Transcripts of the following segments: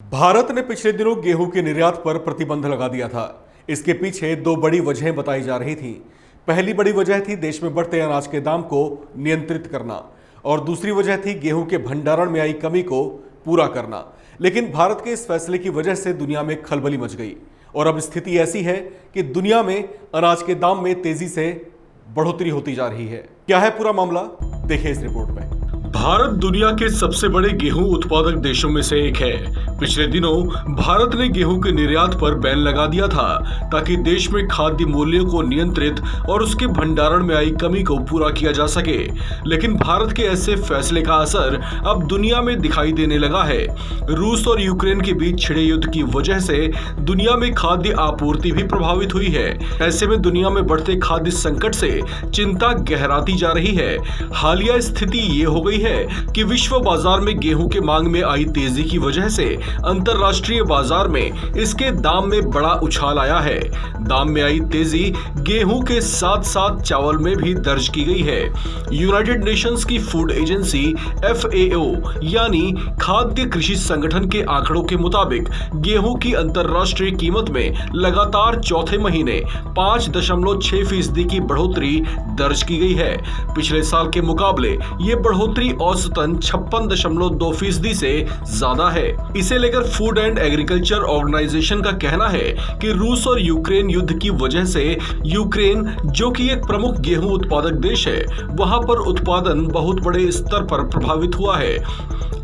भारत ने पिछले दिनों गेहूं के निर्यात पर प्रतिबंध लगा दिया था। इसके पीछे दो बड़ी वजहें बताई जा रही थी। पहली बड़ी वजह थी देश में बढ़ते अनाज के दाम को नियंत्रित करना और दूसरी वजह थी गेहूं के भंडारण में आई कमी को पूरा करना। लेकिन भारत के इस फैसले की वजह से दुनिया में खलबली मच गई और अब स्थिति ऐसी है कि दुनिया में अनाज के दाम में तेजी से बढ़ोतरी होती जा रही है। क्या है पूरा मामला, देखिए इस रिपोर्ट में। भारत दुनिया के सबसे बड़े गेहूं उत्पादक देशों में से एक है। पिछले दिनों भारत ने गेहूं के निर्यात पर बैन लगा दिया था ताकि देश में खाद्य मूल्यों को नियंत्रित और उसके भंडारण में आई कमी को पूरा किया जा सके। लेकिन भारत के ऐसे फैसले का असर अब दुनिया में दिखाई देने लगा है। रूस और यूक्रेन के बीच छिड़े युद्ध की वजह से दुनिया में खाद्य आपूर्ति भी प्रभावित हुई है। ऐसे में दुनिया में बढ़ते खाद्य संकट से चिंता गहराती जा रही है। हालिया स्थिति ये हो गई है कि विश्व बाजार में गेहूं के मांग में आई तेजी की वजह से अंतरराष्ट्रीय बाजार में इसके दाम में बड़ा उछाल आया है। दाम में आई तेजी गेहूं के साथ साथ चावल में भी दर्ज की गई है। यूनाइटेड नेशंस की फूड एजेंसी FAO यानी खाद्य कृषि संगठन के आंकड़ों के मुताबिक गेहूं की अंतरराष्ट्रीय कीमत में लगातार चौथे महीने 5.6% की बढ़ोतरी दर्ज की गई है। पिछले साल के मुकाबले ये बढ़ोतरी औसतन 56.2% से ज्यादा है। इसे लेकर फूड एंड एग्रीकल्चर ऑर्गेनाइजेशन का कहना है कि रूस और यूक्रेन युद्ध की वजह से यूक्रेन, जो कि एक प्रमुख गेहूं उत्पादक देश है, वहां पर उत्पादन बहुत बड़े स्तर पर प्रभावित हुआ है।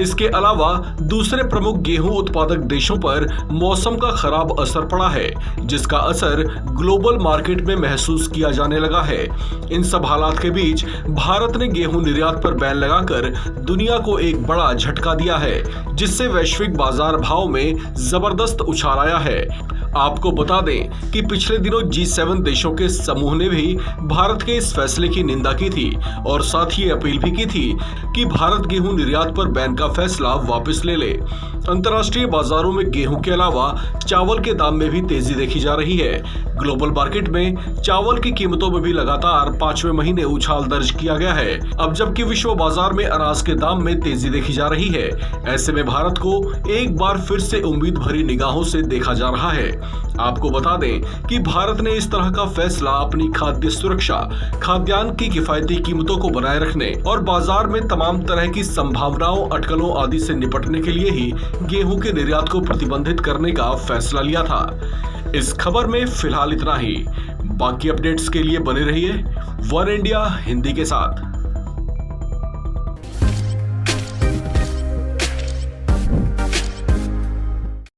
इसके अलावा दूसरे प्रमुख गेहूं उत्पादक देशों पर मौसम का खराब असर पड़ा है, जिसका असर ग्लोबल मार्केट में महसूस किया जाने लगा है। इन सब हालात के बीच भारत ने गेहूं निर्यात पर बैन लगाकर दुनिया को एक बड़ा झटका दिया है, जिससे वैश्विक बाजार भाव में जबरदस्त उछाल आया है। आपको बता दें कि पिछले दिनों G7 देशों के समूह ने भी भारत के इस फैसले की निंदा की थी और साथ ही अपील भी की थी कि भारत गेहूं निर्यात पर बैन का फैसला वापस ले ले। अंतर्राष्ट्रीय बाजारों में गेहूं के अलावा चावल के दाम में भी तेजी देखी जा रही है। ग्लोबल मार्केट में चावल की कीमतों में भी लगातार 5वें महीने उछाल दर्ज किया गया है। अब जबकि विश्व बाजार में अनाज के दाम में तेजी देखी जा रही है, ऐसे में भारत को एक बार फिर से उम्मीद भरी निगाहों से देखा जा रहा है। आपको बता दें कि भारत ने इस तरह का फैसला अपनी खाद्य सुरक्षा, खाद्यान्न की किफायती कीमतों को बनाए रखने और बाजार में तमाम तरह की संभावनाओं, अटकलों आदि से निपटने के लिए ही गेहूं के निर्यात को प्रतिबंधित करने का फैसला लिया था। इस खबर में फिलहाल इतना ही। बाकी अपडेट्स के लिए बने रहिए वन इंडिया हिंदी के साथ।